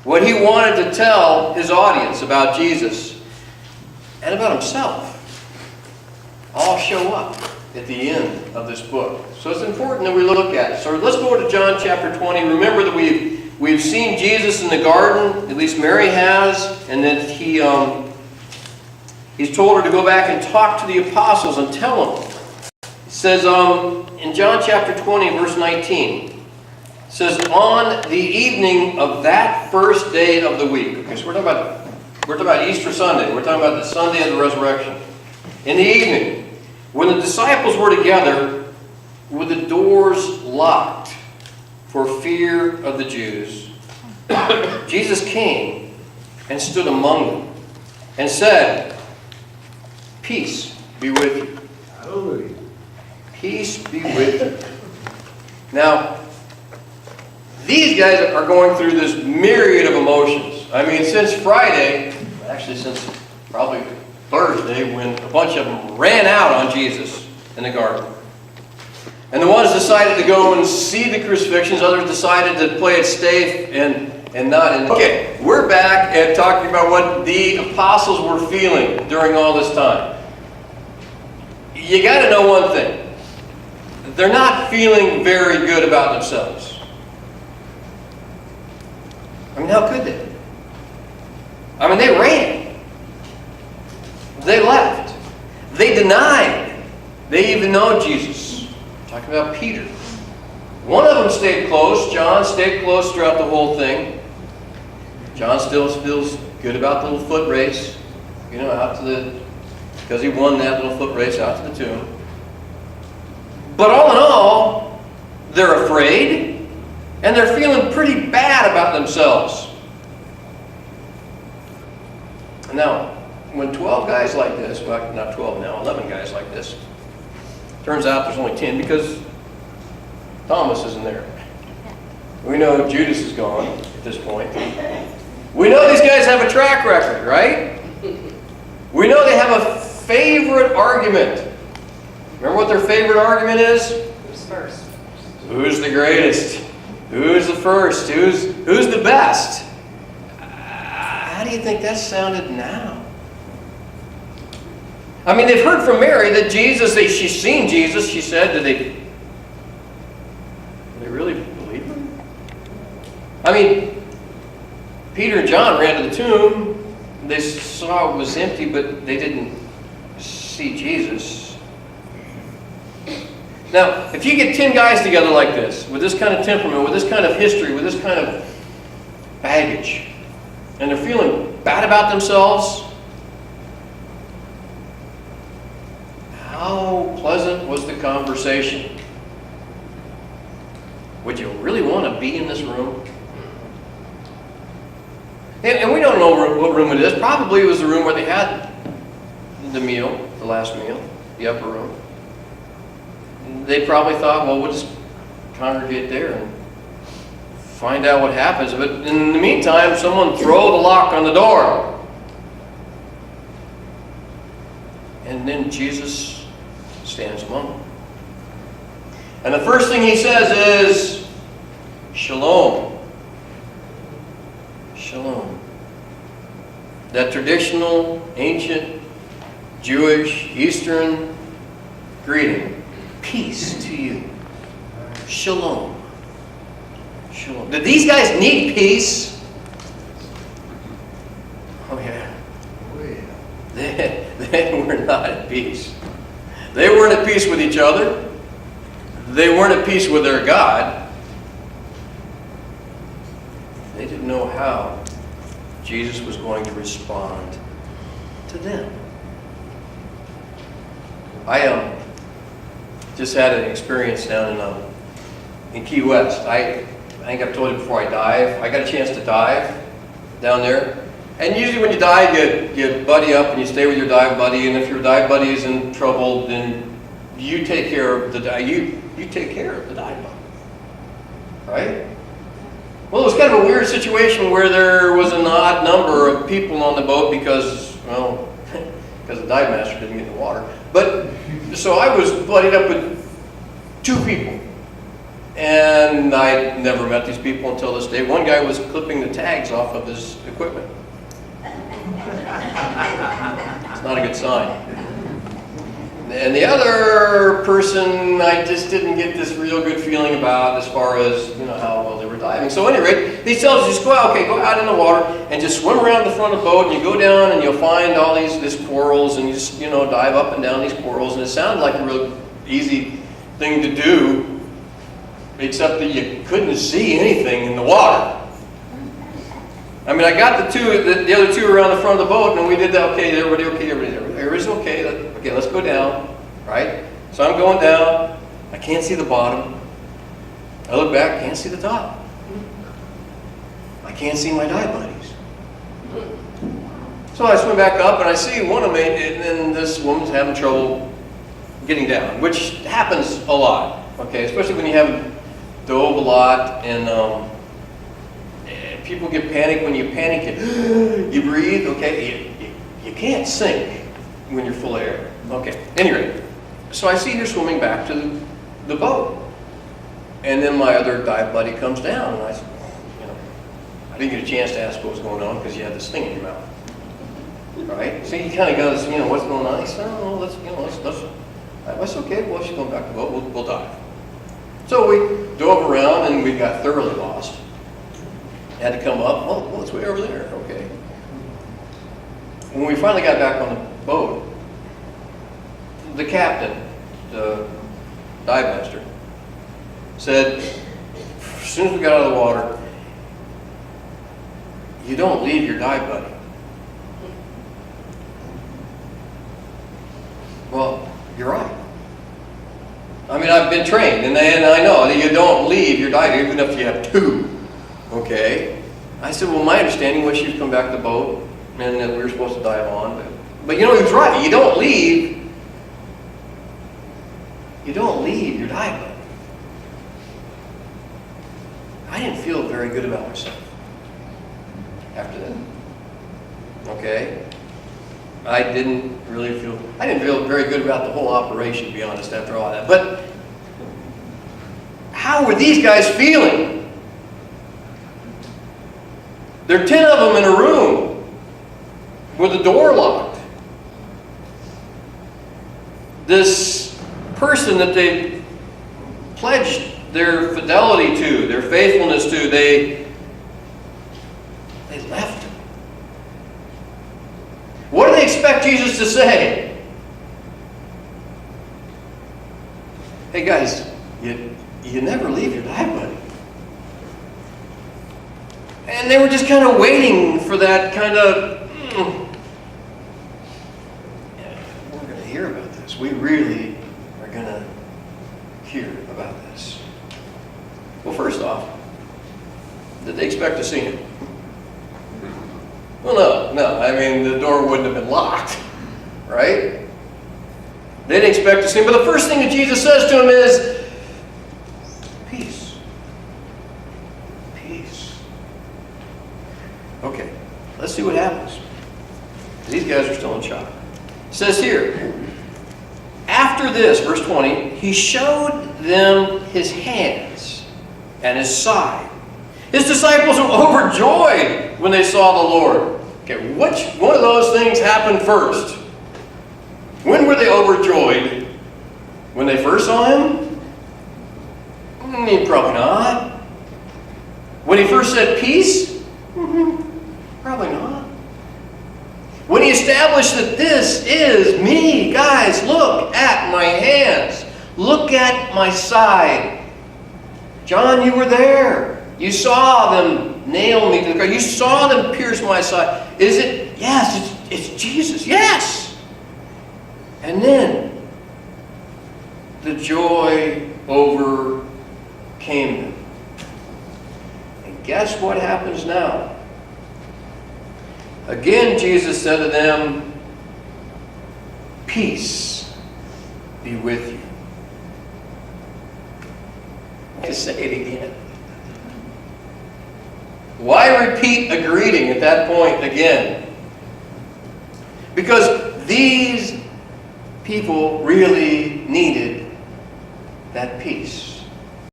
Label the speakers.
Speaker 1: what he wanted to tell his audience about Jesus and about himself all show up at the end of this book. So it's important that we look at it. So let's go to John chapter 20. Remember that we've seen Jesus in the garden, at least Mary has, and that he's told her to go back and talk to the apostles and tell them. It says in John chapter 20, verse 19, it says, on the evening of that first day of the week. Okay, so we're talking about Easter Sunday. We're talking about the Sunday of the resurrection. In the evening, when the disciples were together with the doors locked for fear of the Jews, Jesus came and stood among them and said, peace be with you.
Speaker 2: Hallelujah.
Speaker 1: Peace be with you. Now, these guys are going through this myriad of emotions. I mean, since Friday, actually since probably Thursday, when a bunch of them ran out on Jesus in the garden. And the ones decided to go and see the crucifixions, others decided to play it safe and not. And okay, we're back at talking about what the apostles were feeling during all this time. You got to know one thing. They're not feeling very good about themselves. I mean, how could they? I mean, they ran. They left. They denied. They even know Jesus. I'm talking about Peter. One of them stayed close. John stayed close throughout the whole thing. John still feels good about the little foot race. You know, because he won that little foot race out to the tomb. But all in all, they're afraid, and they're feeling pretty bad about themselves. Now, when 12 guys like this, well, not 12 now, 11 guys like this, turns out there's only 10 because Thomas isn't there. We know Judas is gone at this point. We know these guys have a track record, right? We know they have a favorite argument. Remember what their favorite argument is?
Speaker 3: Who's first?
Speaker 1: Who's the greatest? Who's the first? Who's the best? How do you think that sounded now? I mean, they've heard from Mary that Jesus, she's seen Jesus, she said. Do they really believe him? I mean, Peter and John ran to the tomb. They saw it was empty, but they didn't see Jesus. Now, if you get 10 guys together like this, with this kind of temperament, with this kind of history, with this kind of baggage, and they're feeling bad about themselves, how pleasant was the conversation? Would you really want to be in this room? And we don't know what room it is. Probably it was the room where they had the meal, the last meal, the upper room. They probably thought, well, we'll just congregate there and find out what happens. But in the meantime, someone throw the lock on the door. And then Jesus stands among them. And the first thing he says is, Shalom. Shalom. That traditional, ancient, Jewish, Eastern greeting. Peace to you. Shalom. Shalom. Did these guys need peace? Oh yeah.
Speaker 2: Oh, yeah.
Speaker 1: They were not at peace. They weren't at peace with each other. They weren't at peace with their God. They didn't know how Jesus was going to respond to them. I just had an experience down in Key West. I think I've told you before, I dive. I got a chance to dive down there. And usually when you dive, you buddy up and you stay with your dive buddy. And if your dive buddy is in trouble, then you take care of the dive. You take care of the dive buddy, right? Well, it was kind of a weird situation where there was an odd number of people on the boat because the dive master didn't get in the water. But so I was buddied up with 2 people. And I never met these people until this day. One guy was clipping the tags off of his equipment. It's not a good sign. And the other person, I just didn't get this real good feeling about as far as, how well they were diving. So at any rate, these tells us just go out in the water and just swim around the front of the boat, and you go down and you'll find all these corals, and you just, dive up and down these corals. And it sounded like a real easy thing to do, except that you couldn't see anything in the water. I mean, I got the other two around the front of the boat, and we did that. Okay, everybody everybody's okay. Okay, let's go down, right? So I'm going down. I can't see the bottom. I look back, can't see the top. I can't see my dive buddies. So I swim back up, and I see one of them, and then this woman's having trouble getting down, which happens a lot, okay? Especially when you haven't dove a lot, and people get panicked. When you panic, you breathe, okay? You can't sink when you're full of air. Okay, anyway, so I see her swimming back to the boat. And then my other dive buddy comes down, and I said, I didn't get a chance to ask what was going on because you had this thing in your mouth. Right? So he kind of goes, what's going on? He said, oh, that's okay. Well, she's going back to the boat. We'll dive. So we dove around, and we got thoroughly lost. Had to come up. Well, it's way over there. Okay. When we finally got back on the boat, the captain, the dive master, said, as soon as we got out of the water, you don't leave your dive buddy. Well, you're right. I mean, I've been trained, and I know that you don't leave your dive, even if you have two. Okay. I said, well, my understanding was she'd come back to the boat, and that we were supposed to dive on. But he was right. You don't leave your dive buddy. I didn't feel very good about myself after that. Okay? I didn't feel very good about the whole operation, to be honest, after all that. But how were these guys feeling? There are 10 of them in a room with the door locked. This person that they pledged their fidelity to, their faithfulness to, they left him. What do they expect Jesus to say? Hey guys, you never leave your dive buddy. And they were just kind of waiting for that kind of, we're going to hear about this. We really are going to hear about this. Well, first off, did they expect to see him? Well, no. I mean, the door wouldn't have been locked, right? They didn't expect to see him. But the first thing that Jesus says to him is, peace. Peace. Okay, let's see what happens. These guys are still in shock. It says here, after this, verse 20, he showed them his hands and his side. His disciples were overjoyed when they saw the Lord. Okay, which one of those things happened first? When were they overjoyed? When they first saw him? Probably not. When he first said peace? Probably not. When he established that this is me, guys, look at my hands. Look at my side. John, you were there. You saw them nail me to the cross. You saw them pierce my side. Is it? Yes, it's Jesus. Yes. And then the joy overcame them. And guess what happens now? Again, Jesus said to them, peace be with you. I say it again. Why repeat a greeting at that point again? Because these people really needed that peace.